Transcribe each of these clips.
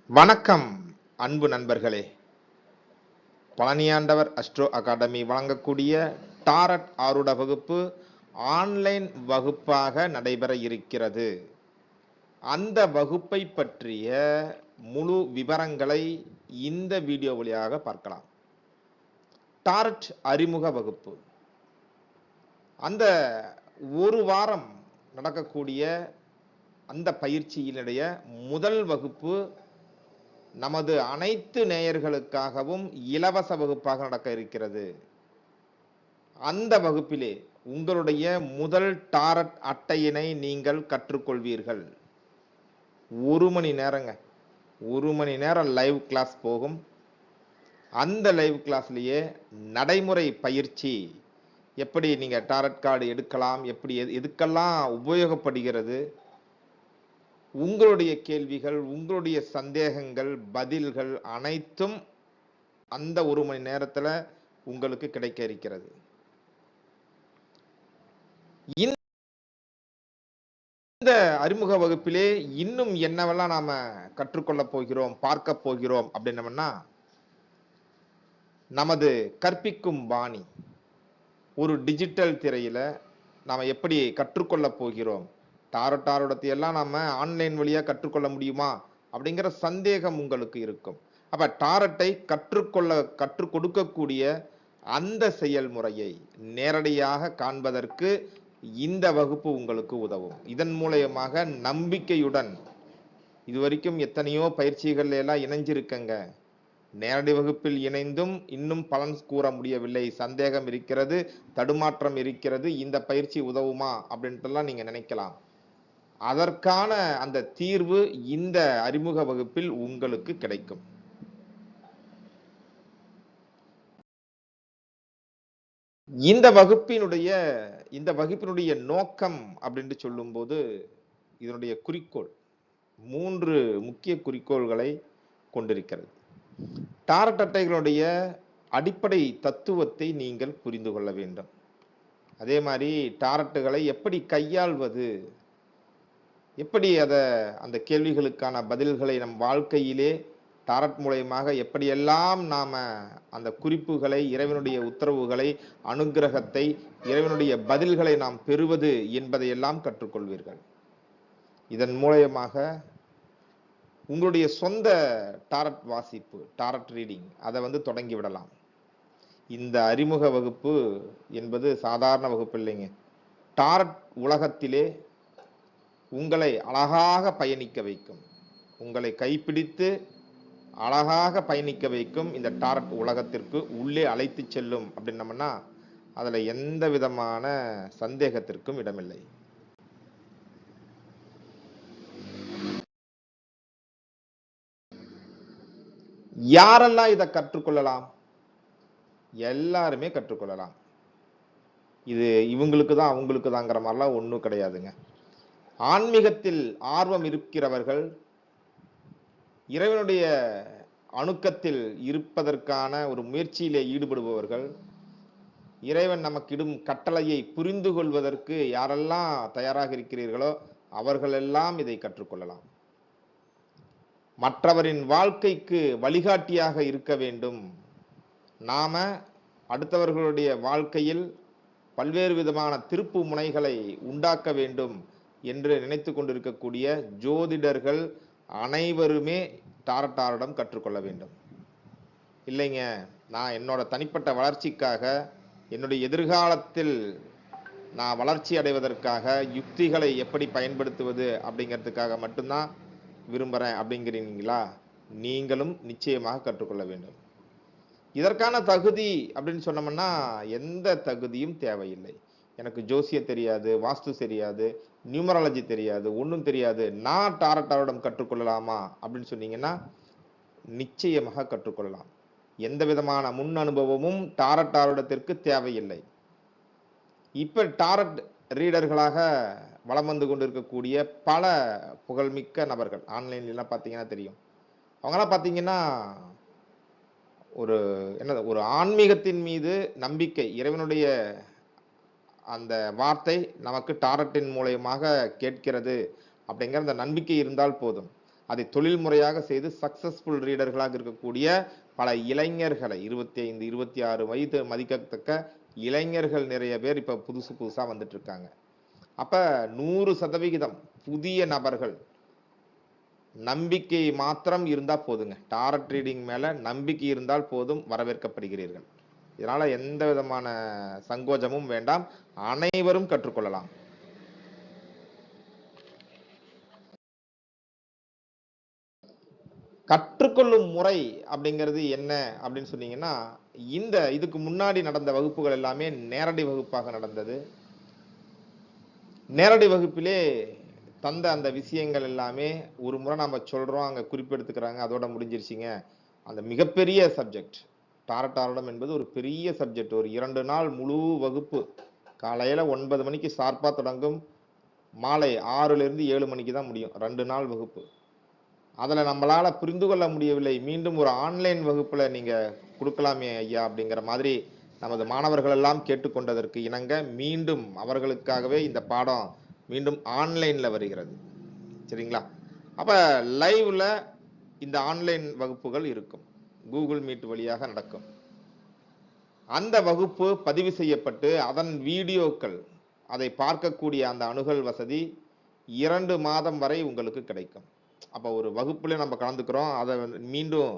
வணக்கம் அன்பு நண்பர்களே. பழனியாண்டவர் அஸ்ட்ரோ அகாடமி வழங்கக்கூடிய டாரட் ஆருட வகுப்பு ஆன்லைன் வகுப்பாக நடைபெற இருக்கிறது. அந்த வகுப்பை பற்றிய முழு விவரங்களை இந்த வீடியோ வழியாக பார்க்கலாம். டாரட் அறிமுக வகுப்பு அந்த ஒரு வாரம் நடக்கக்கூடிய அந்த பயிற்சியினுடைய முதல் வகுப்பு நமது அனைத்து நேயர்களுக்காகவும் இலவச வகுப்பாக நடக்க இருக்கிறது. அந்த வகுப்பிலே உங்களுடைய முதல் டாரட் அட்டையினை நீங்கள் கற்றுக்கொள்வீர்கள். 1 மணி நேரங்க, 1 மணி நேரம் லைவ் கிளாஸ் போகும். அந்த லைவ் கிளாஸ்லயே நடைமுறை பயிற்சி, எப்படி நீங்க டாரட் கார்டு எடுக்கலாம், எப்படி எதுக்கெல்லாம் உபயோகப்படுகிறது, உங்களுடைய கேள்விகள், உங்களுடைய சந்தேகங்கள், பதில்கள் அனைத்தும் அந்த 1 மணி நேரத்துல உங்களுக்கு கிடைக்க இருக்கிறது. இந்த அறிமுக வகுப்பிலே இன்னும் என்னவெல்லாம் நாம கற்றுக்கொள்ள போகிறோம், பார்க்க போகிறோம் அப்படின்னம்னா, நமது கற்பிக்கும் பாணி ஒரு டிஜிட்டல் திரையில நாம எப்படி கற்றுக்கொள்ள போகிறோம், டாரட் எல்லாம் நாம ஆன்லைன் வழியா கற்றுக்கொள்ள முடியுமா அப்படிங்கிற சந்தேகம் உங்களுக்கு இருக்கும். அப்ப டாரட்டை கற்றுக் கொடுக்கக்கூடிய அந்த செயல்முறையை நேரடியாக காண்பதற்கு இந்த வகுப்பு உங்களுக்கு உதவும். இதன் மூலமாக நம்பிக்கையுடன் இதுவரைக்கும் எத்தனையோ பயிற்சிகள் எல்லாம் இணைஞ்சிருக்கங்க. நேரடி வகுப்பில் இணைந்தும் இன்னும் பலன் கூற முடியவில்லை, சந்தேகம் இருக்கிறது, தடுமாற்றம் இருக்கிறது, இந்த பயிற்சி உதவுமா அப்படின்ட்டுலாம் நீங்க நினைக்கலாம். அதற்கான அந்த தீர்வு இந்த அறிமுக வகுப்பில் உங்களுக்கு கிடைக்கும். இந்த வகுப்பினுடைய நோக்கம் அப்படின்னு சொல்லும்போது, இதனுடைய குறிக்கோள் 3 முக்கிய குறிக்கோள்களை கொண்டிருக்கிறது. டாரட் அட்டைகளுடைய அடிப்படை தத்துவத்தை நீங்கள் புரிந்து கொள்ள வேண்டும். அதே மாதிரி டாரட்டுகளை எப்படி கையாள்வது, எப்படி அந்த கேள்விகளுக்கான பதில்களை நம் வாழ்க்கையிலே டாரட் மூலமாக எப்படியெல்லாம் நாம அந்த குறிப்புகளை, இறைவனுடைய உத்தரவுகளை, அனுகிரகத்தை, இறைவனுடைய பதில்களை நாம் பெறுவது என்பதையெல்லாம் கற்றுக்கொள்வீர்கள். இதன் மூலமாக உங்களுடைய சொந்த டாரட் வாசிப்பு, டாரட் ரீடிங் அதை தொடங்கி விடலாம். இந்த அறிமுக வகுப்பு என்பது சாதாரண வகுப்பு இல்லைங்க. டாரட் உலகத்திலே உங்களை அழகாக பயணிக்க வைக்கும், உங்களை கைப்பிடித்து அழகாக பயணிக்க வைக்கும் இந்த டாரட் உலகத்திற்கு உள்ளே அழைத்து செல்லும் அப்படின்னம்னா அதுல எந்த விதமான சந்தேகத்திற்கும் இடமில்லை. யாரெல்லாம் இதை கற்றுக்கொள்ளலாம்? எல்லாருமே கற்றுக்கொள்ளலாம். இது இவங்களுக்கு தான் அவங்களுக்கு தாங்கிற மாதிரிலாம் ஒன்றும் கிடையாதுங்க. ஆன்மீகத்தில் ஆர்வம் இருக்கிறவர்கள், இறைவனுடைய அணுக்கத்தில் இருப்பதற்கான ஒரு முயற்சியிலே ஈடுபடுபவர்கள், இறைவன் நமக்கிடும் கட்டளையை புரிந்து கொள்வதற்கு யாரெல்லாம் தயாராக இருக்கிறீர்களோ அவர்களெல்லாம் இதை கற்றுக்கொள்ளலாம். மற்றவரின் வாழ்க்கைக்கு வழிகாட்டியாக இருக்க வேண்டும், நாம அடுத்தவர்களுடைய வாழ்க்கையில் பல்வேறு விதமான திருப்பு முனைகளை உண்டாக்க வேண்டும் என்று நினைத்து கொண்டிருக்கக்கூடிய ஜோதிடர்கள் அனைவருமே டாரட்டாரிடம் கற்றுக்கொள்ள வேண்டும். இல்லைங்க, நான் என்னோட தனிப்பட்ட வளர்ச்சிக்காக, என்னுடைய எதிர்காலத்தில் நான் வளர்ச்சி அடைவதற்காக யுக்திகளை எப்படி பயன்படுத்துவது அப்படிங்கிறதுக்காக மட்டும்தான் விரும்புகிறேன் அப்படிங்கிறீங்களா? நீங்களும் நிச்சயமாக கற்றுக்கொள்ள வேண்டும். இதற்கான தகுதி அப்படின்னு சொன்னோம்னா எந்த தகுதியும் தேவையில்லை. எனக்கு ஜோசியம் தெரியாது, வாஸ்து தெரியாது, நியூமராலஜி தெரியாது, ஒன்றும் தெரியாது, நான் டாரட்டாரிடம் கற்றுக்கொள்ளலாமா அப்படின்னு சொன்னீங்கன்னா நிச்சயமாக கற்றுக்கொள்ளலாம். எந்த விதமான முன் அனுபவமும் டாரட்டாரிடத்திற்கு தேவையில்லை. இப்ப டாரட் ரீடர்களாக வலம் வந்து கொண்டிருக்கக்கூடிய பல புகழ்மிக்க நபர்கள் ஆன்லைன்லாம் பார்த்தீங்கன்னா தெரியும். அவங்களாம் பார்த்தீங்கன்னா ஒரு ஆன்மீகத்தின் மீது நம்பிக்கை, இறைவனுடைய அந்த வார்த்தை நமக்கு டாரட்டின் மூலமாக கேட்கிறது அப்படிங்கிற அந்த நம்பிக்கை இருந்தால் போதும். அதை தொழில் முறையாக செய்து சக்சஸ்ஃபுல் ரீடர்களாக இருக்கக்கூடிய பல இளைஞர்களை 25 26 வயது மதிக்கத்தக்க இளைஞர்கள் நிறைய பேர் இப்ப புதுசா வந்துட்டு இருக்காங்க. அப்ப 100% புதிய நபர்கள் நம்பிக்கை மாத்திரம் இருந்தா போதுங்க. டாரட் ரீடிங் மேல நம்பிக்கை இருந்தால் போதும், வரவேற்கப்படுகிறீர்கள். இதனால எந்த விதமான சங்கோஜமும் வேண்டாம், அனைவரும் கற்றுக்கொள்ளலாம். கற்றுக்கொள்ளும் முறை அப்படிங்கிறது என்ன அப்படின்னு சொன்னீங்கன்னா, இதுக்கு முன்னாடி நடந்த வகுப்புகள் எல்லாமே நேரடி வகுப்பாக நடந்தது. நேரடி வகுப்பிலே தந்த அந்த விஷயங்கள் எல்லாமே ஒரு முறை நம்ம சொல்றோம், அங்க குறிப்பெடுத்துக்கிறாங்க, அதோட முடிஞ்சிருச்சுங்க. அந்த மிகப்பெரிய சப்ஜெக்ட் டாரட் என்பது ஒரு பெரிய சப்ஜெக்ட். ஒரு 2 நாள் முழு வகுப்பு. காலையில 9 மணிக்கு ஷார்ப்பா தொடங்கும், மாலை 6லிருந்து 7 மணிக்கு தான் முடியும். 2 நாள் வகுப்பு. அதுல நம்மளால புரிந்து கொள்ள முடியவில்லை, மீண்டும் ஒரு ஆன்லைன் வகுப்புல நீங்க கொடுக்கலாமே ஐயா அப்படிங்கிற மாதிரி நமது மாணவர்கள் எல்லாம் கேட்டுக்கொண்டதற்கு இணங்க மீண்டும் அவர்களுக்காகவே இந்த பாடம் மீண்டும் ஆன்லைன்ல வருகிறது. சரிங்களா? அப்ப லைவ்ல இந்த ஆன்லைன் வகுப்புகள் இருக்கும், கூகுள் மீட் வழியாக நடக்கும். அந்த வகுப்பு பதிவு செய்யப்பட்டு அதன் வீடியோக்கள், அதை பார்க்கக்கூடிய அந்த அணுகல் வசதி 2 மாதம் வரை உங்களுக்கு கிடைக்கும். அப்ப ஒரு வகுப்புல நம்ம கலந்துக்கிறோம், அதை மீண்டும்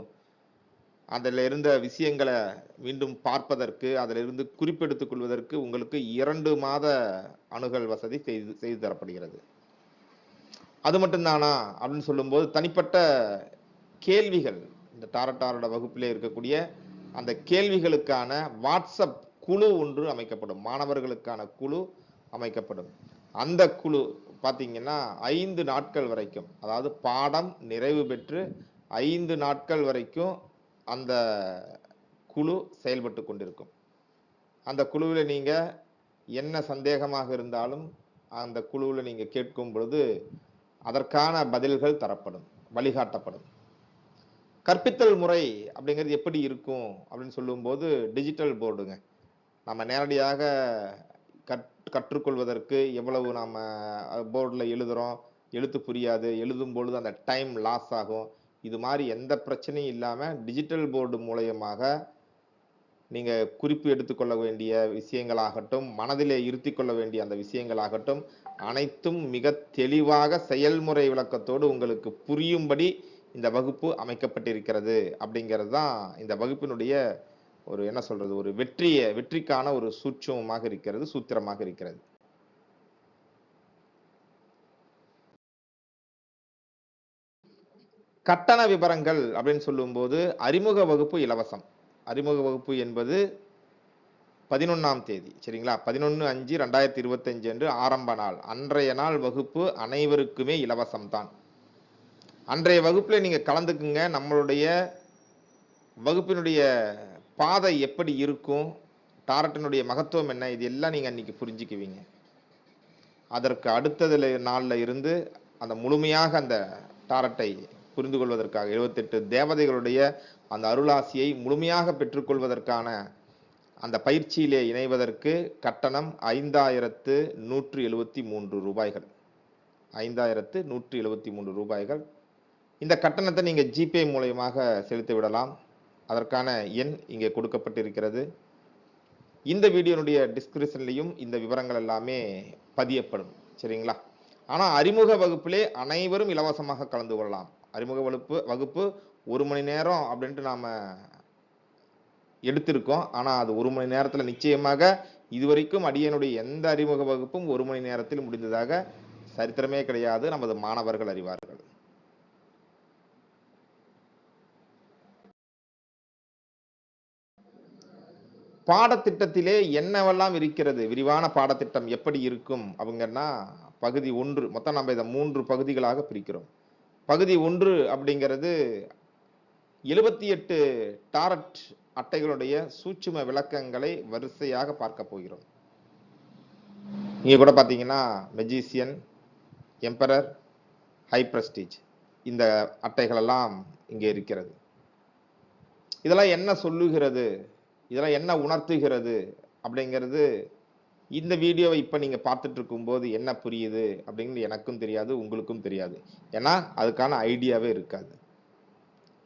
அதில் இருந்த விஷயங்களை மீண்டும் பார்ப்பதற்கு, அதில் இருந்து குறிப்பெடுத்துக் கொள்வதற்கு உங்களுக்கு 2 மாத அணுகல் வசதி செய்து தரப்படுகிறது. அது மட்டும்தானா அப்படின்னு சொல்லும்போது, தனிப்பட்ட கேள்விகள், இந்த டாரட்டோட வகுப்பிலே இருக்கக்கூடிய அந்த கேள்விகளுக்கான வாட்ஸ்அப் குழு ஒன்று அமைக்கப்படும், மாணவர்களுக்கான குழு அமைக்கப்படும். அந்த குழு பார்த்தீங்கன்னா 5 நாட்கள் வரைக்கும், அதாவது பாடம் நிறைவு பெற்று 5 நாட்கள் வரைக்கும் அந்த குழு செயல்பட்டு கொண்டிருக்கும். அந்த குழுவில் நீங்க என்ன சந்தேகமாக இருந்தாலும் அந்த குழுவில் நீங்க கேட்கும் பொழுது அதற்கான பதில்கள் தரப்படும், வழிகாட்டப்படும். கற்பித்தல் முறை அப்படிங்கிறது எப்படி இருக்கும் அப்படின்னு சொல்லும்போது, டிஜிட்டல் போர்டுங்க. நம்ம நேரடியாக கற்றுக்கொள்வதற்கு எவ்வளவு நாம போர்டில் எழுதுறோம், எழுத்து புரியாது, எழுதும் பொழுது அந்த டைம் லாஸ் ஆகும். இது மாதிரி எந்த பிரச்சனையும் இல்லாம டிஜிட்டல் போர்டு மூலயமாக நீங்க குறிப்பு எடுத்துக்கொள்ள வேண்டிய விஷயங்களாகட்டும், மனதிலே இருத்தி கொள்ள வேண்டிய அந்த விஷயங்களாகட்டும், அனைத்தும் மிக தெளிவாக செயல்முறை விளக்கத்தோடு உங்களுக்கு புரியும்படி இந்த வகுப்பு அமைக்கப்பட்டிருக்கிறது. அப்படிங்கிறது தான் இந்த வகுப்பினுடைய ஒரு என்ன சொல்றது, ஒரு வெற்றிக்கான ஒரு சூட்சமமாக இருக்கிறது, சூத்திரமாக இருக்கிறது. கட்டண விவரங்கள் அப்படின்னு சொல்லும்போது, அறிமுக வகுப்பு இலவசம். அறிமுக வகுப்பு என்பது 11ஆம் தேதி, சரிங்களா? 11/5/2025 அன்று ஆரம்ப நாள். அன்றைய நாள் வகுப்பு அனைவருக்குமே இலவசம் தான். அன்றைய வகுப்புல நீங்க கலந்துக்குங்க. நம்மளுடைய வகுப்பினுடைய பாதை எப்படி இருக்கும், டாரட்டினுடைய மகத்துவம் என்ன, இது எல்லாம் நீங்க அன்னைக்கு புரிஞ்சுக்குவீங்க. அதற்கு அடுத்ததுல நாள்ல இருந்து அந்த முழுமையாக அந்த டாரட்டை புரிந்து கொள்வதற்காக 78 தேவதைகளுடைய அந்த அருளாசியை முழுமையாக பெற்றுக்கொள்வதற்கான அந்த பயிற்சியிலே இணைவதற்கு கட்டணம் 5173 ரூபாய்கள். 5173 ரூபாய்கள். இந்த கட்டணத்தை நீங்க ஜிபே மூலமாக செலுத்தி விடலாம். அதற்கான எண் இங்கே கொடுக்கப்பட்டிருக்கிறது. இந்த வீடியோனுடைய டிஸ்கிரிப்ஷன்லையும் இந்த விவரங்கள் எல்லாமே பதியப்படும், சரிங்களா? ஆனா அறிமுக வகுப்பிலே அனைவரும் இலவசமாக கலந்து கொள்ளலாம். அறிமுக வகுப்பு 1 மணி நேரம் அப்படின்ட்டு நாம எடுத்திருக்கோம். ஆனா அது 1 மணி நேரத்துல நிச்சயமாக இதுவரைக்கும் அடியனுடைய எந்த அறிமுக வகுப்பும் 1 மணி நேரத்தில் முடிந்ததாக சரித்திரமே கிடையாது, நமது மாணவர்கள் அறிவார்கள். பாடத்திட்டத்திலே என்னவெல்லாம் இருக்கிறது, விரிவான பாடத்திட்டம் எப்படி இருக்கும் அப்படிங்கன்னா, பகுதி 1 மொத்தம் நம்ம இதை 3 பகுதிகளாக பிரிக்கிறோம். பகுதி 1 அப்படிங்கிறது 78 டாரட் அட்டைகளுடைய சூட்சும விளக்கங்களை வரிசையாக பார்க்க போகிறோம். இங்க கூட பாத்தீங்கன்னா மெஜிசியன், எம்பரர், ஹை பிரஸ்டீஜ், இந்த அட்டைகள் எல்லாம் இங்கே இருக்கிறது. இதெல்லாம் என்ன சொல்லுகிறது, இதெல்லாம் என்ன உணர்த்துகிறது அப்படிங்கிறது இந்த வீடியோவை இப்ப நீங்க பார்த்துட்டு இருக்கும்போது என்ன புரியுது அப்படின்னு எனக்கும் தெரியாது, உங்களுக்கும் தெரியாது. ஏன்னா அதுக்கான ஐடியாவே இருக்காது.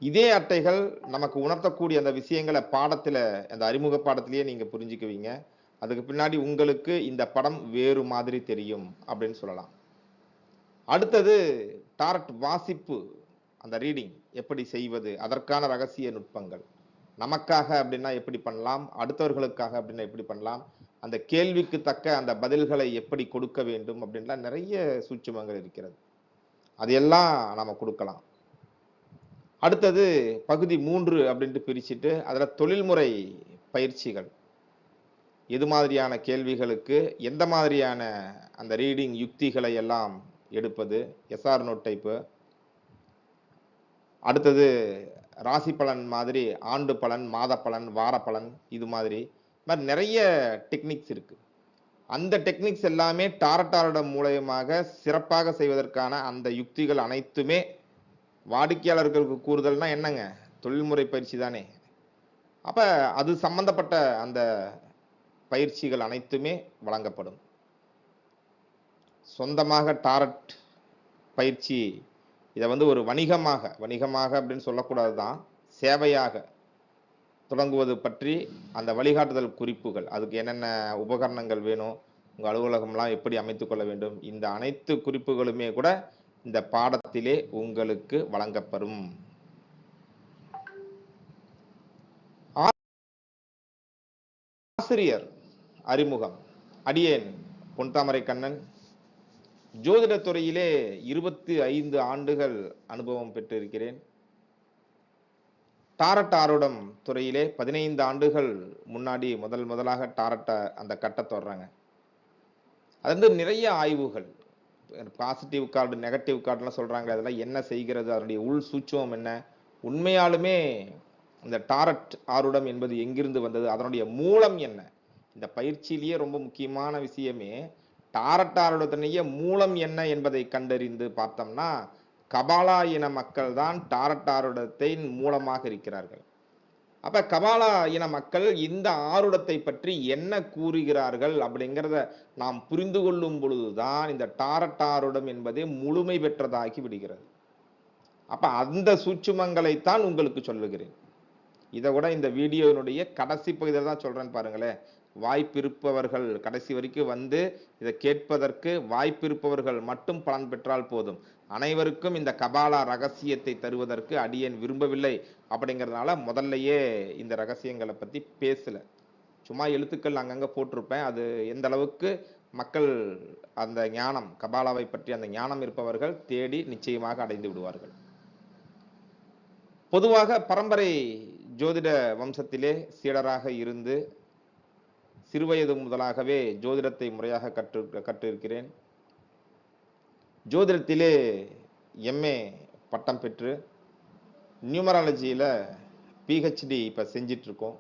இதே அட்டைகள் நமக்கு உணர்த்தக்கூடிய அந்த விஷயங்களை பாடத்துல, அந்த அறிமுக பாடத்திலேயே நீங்க புரிஞ்சுக்குவீங்க. அதுக்கு பின்னாடி உங்களுக்கு இந்த படம் வேறு மாதிரி தெரியும் அப்படின்னு சொல்லலாம். அடுத்தது டாரட் வாசிப்பு, அந்த ரீடிங் எப்படி செய்வது, அதற்கான ரகசிய நுட்பங்கள். நமக்காக அப்படின்னா எப்படி பண்ணலாம், அடுத்தவர்களுக்காக அப்படின்னா எப்படி பண்ணலாம், அந்த கேள்விக்கு தக்க அந்த பதில்களை எப்படி கொடுக்க வேண்டும் அப்படின்லாம் நிறைய சூட்சுமங்கள் இருக்கிறது. அதையெல்லாம் நாம கொடுக்கலாம். அடுத்தது பகுதி 3 அப்படின்ட்டு பிரிச்சுட்டு அதுல தொழில்முறை பயிற்சிகள், எது மாதிரியான கேள்விகளுக்கு எந்த மாதிரியான அந்த ரீடிங் யுக்திகளை எல்லாம் எடுப்பது, எஸ்ஆர் நோட் டைப்பு. அடுத்தது ராசி பலன் மாதிரி ஆண்டு பலன், மாத பலன், வார பலன், இது மாதிரி நிறைய டெக்னிக்ஸ் இருக்கு. அந்த டெக்னிக்ஸ் எல்லாமே டாரட்டாரோட மூலயமாக சிறப்பாக செய்வதற்கான அந்த யுக்திகள் அனைத்துமே வாடிக்கையாளர்களுக்கு கூறுதல்னா என்னங்க, தொழில்முறை பயிற்சி தானே. அப்ப அது சம்பந்தப்பட்ட அந்த பயிற்சிகள் அனைத்துமே வழங்கப்படும். சொந்தமாக டாரட் பயிற்சி, இதை ஒரு வணிகமாக அப்படின்னு சொல்லக்கூடாதுதான், சேவையாக தொடங்குவது பற்றி அந்த வழிகாட்டுதல் குறிப்புகள், அதுக்கு என்னென்ன உபகரணங்கள் வேணும், உங்க அலுவலகம்லாம் எப்படி அமைத்துக் கொள்ள வேண்டும், இந்த அனைத்து குறிப்புகளுமே கூட இந்த பாடத்திலே உங்களுக்கு வழங்கப்படும். ஆசிரியர் அறிமுகம். அடியேன் பொன்தாமரை கண்ணன். ஜோதிட துறையிலே 25 ஆண்டுகள் அனுபவம் பெற்றிருக்கிறேன். டாரட் ஆருடம் துறையிலே 15 ஆண்டுகள் முன்னாடி முதலாக டாரட்ட அந்த கட்ட தொடறாங்க. அது நிறைய ஆய்வுகள், பாசிட்டிவ் கார்டு, நெகட்டிவ் கார்டுலாம் சொல்றாங்க, அதெல்லாம் என்ன செய்கிறது, அதனுடைய உள் சூட்சமம் என்ன, உண்மையாலுமே இந்த டாரட் ஆருடம் என்பது எங்கிருந்து வந்தது, அதனுடைய மூலம் என்ன. இந்த பயிற்சியிலேயே ரொம்ப முக்கியமான விஷயமே டாரட் ஆருடத்தினுடைய மூலம் என்ன என்பதை கண்டறிந்து பார்த்தோம்னா, கபாலா இன மக்கள் தான் டாரட் ஆருடத்தை மூலமாக இருக்கிறார்கள். அப்ப கபாலா இன மக்கள் இந்த ஆருடத்தை பற்றி என்ன கூறுகிறார்கள் அப்படிங்கிறத நாம் புரிந்து கொள்ளும் பொழுதுதான் இந்த டாரட் ஆருடம் என்பதே முழுமை பெற்றதாகி விடுகிறது. அப்ப அந்த சூட்சுமங்களைத்தான் உங்களுக்கு சொல்லுகிறேன். இதை கூட இந்த வீடியோனுடைய கடைசி பகுதியில் தான் சொல்றேன்னு பாருங்களேன். வாய்ப்பிருப்பவர்கள் கடைசி வரைக்கும் வந்து இதை கேட்பதற்கு வாய்ப்பிருப்பவர்கள் மட்டும் பலன் பெற்றால் போதும். அனைவருக்கும் இந்த கபாலா ரகசியத்தை தருவதற்கு அடியேன் விரும்பவில்லை. அப்படிங்கிறதுனால முதல்லயே இந்த ரகசியங்களை பத்தி பேசல. சும்மா எழுத்துக்கள் அங்கங்க போட்டிருப்பேன். அது எந்த அளவுக்கு மக்கள் அந்த ஞானம், கபாலாவை பற்றி அந்த ஞானம் இருப்பவர்கள் தேடி நிச்சயமாக அடைந்து விடுவார்கள். பொதுவாக பரம்பரை ஜோதிட வம்சத்திலே சீடராக இருந்து சிறுவயது முதலாகவே ஜோதிடத்தை முறையாக கற்றிருக்கிறேன். ஜோதிடத்திலே எம்ஏ பட்டம் பெற்று நியூமராலஜியில பிஹெச்டி இப்ப செஞ்சிட்டு இருக்கோம்.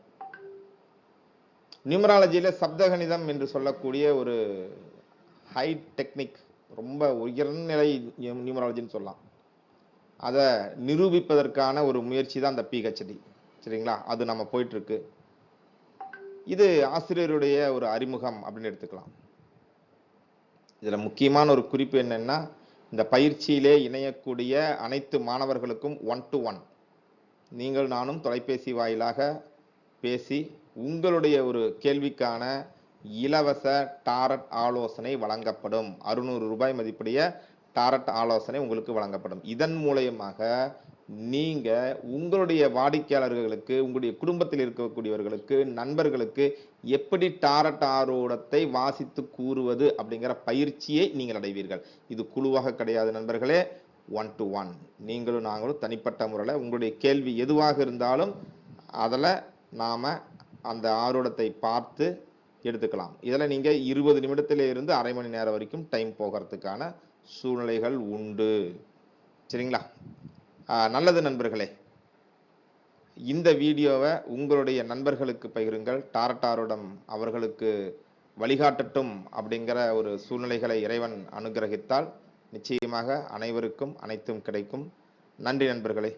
நியூமராலஜியில சப்தகணிதம் என்று சொல்லக்கூடிய ஒரு ஹை டெக்னிக், ரொம்ப உயர்நிலை நியூமராலஜின்னு சொல்லலாம். அதை நிரூபிப்பதற்கான ஒரு முயற்சி தான் அந்த பிஹெச்டி. சரிங்களா, அது நம்ம போயிட்டு இருக்கு. இது ஆசிரியருடைய ஒரு அறிமுகம் அப்படின்னு எடுத்துக்கலாம். இதுல முக்கியமான ஒரு குறிப்பு என்னன்னா, இந்த பயிற்சியிலே இணையக்கூடிய அனைத்து மாணவர்களுக்கும் 1-to-1 நீங்கள் நானும் தொலைபேசி வாயிலாக பேசி உங்களுடைய ஒரு கேள்விக்கான இலவச டாரட் ஆலோசனை வழங்கப்படும். 600 ரூபாய் மதிப்புடைய டாரட் ஆலோசனை உங்களுக்கு வழங்கப்படும். இதன் மூலமாக நீங்க உங்களுடைய வாடிக்கையாளர்களுக்கு, உங்களுடைய குடும்பத்தில் இருக்கக்கூடியவர்களுக்கு, நண்பர்களுக்கு எப்படி டாரட் ஆரோடத்தை வாசித்து கூறுவது அப்படிங்கிற பயிற்சியை நீங்கள் அடைவீர்கள். இது குழுவாக கிடையாது நண்பர்களே, 1-to-1 நீங்களும் நாங்களும் தனிப்பட்ட முறையில் உங்களுடைய கேள்வி எதுவாக இருந்தாலும் அதில் நாம அந்த ஆரோடத்தை பார்த்து எடுத்துக்கலாம். இதில் நீங்க 20 நிமிடத்திலே இருந்து அரை மணி நேரம் வரைக்கும் டைம் போகிறதுக்கான சூழ்நிலைகள் உண்டு. சரிங்களா? நல்லது நண்பர்களே, இந்த வீடியோவை உங்களுடைய நண்பர்களுக்கு பகிருங்கள். டாரட் ஆருடம் அவர்களுக்கு வழிகாட்டட்டும் அப்படிங்கிற ஒரு சூழ்நிலைகளை இறைவன் அனுகிரகித்தால் நிச்சயமாக அனைவருக்கும் அனைத்தும் கிடைக்கும். நன்றி நண்பர்களே.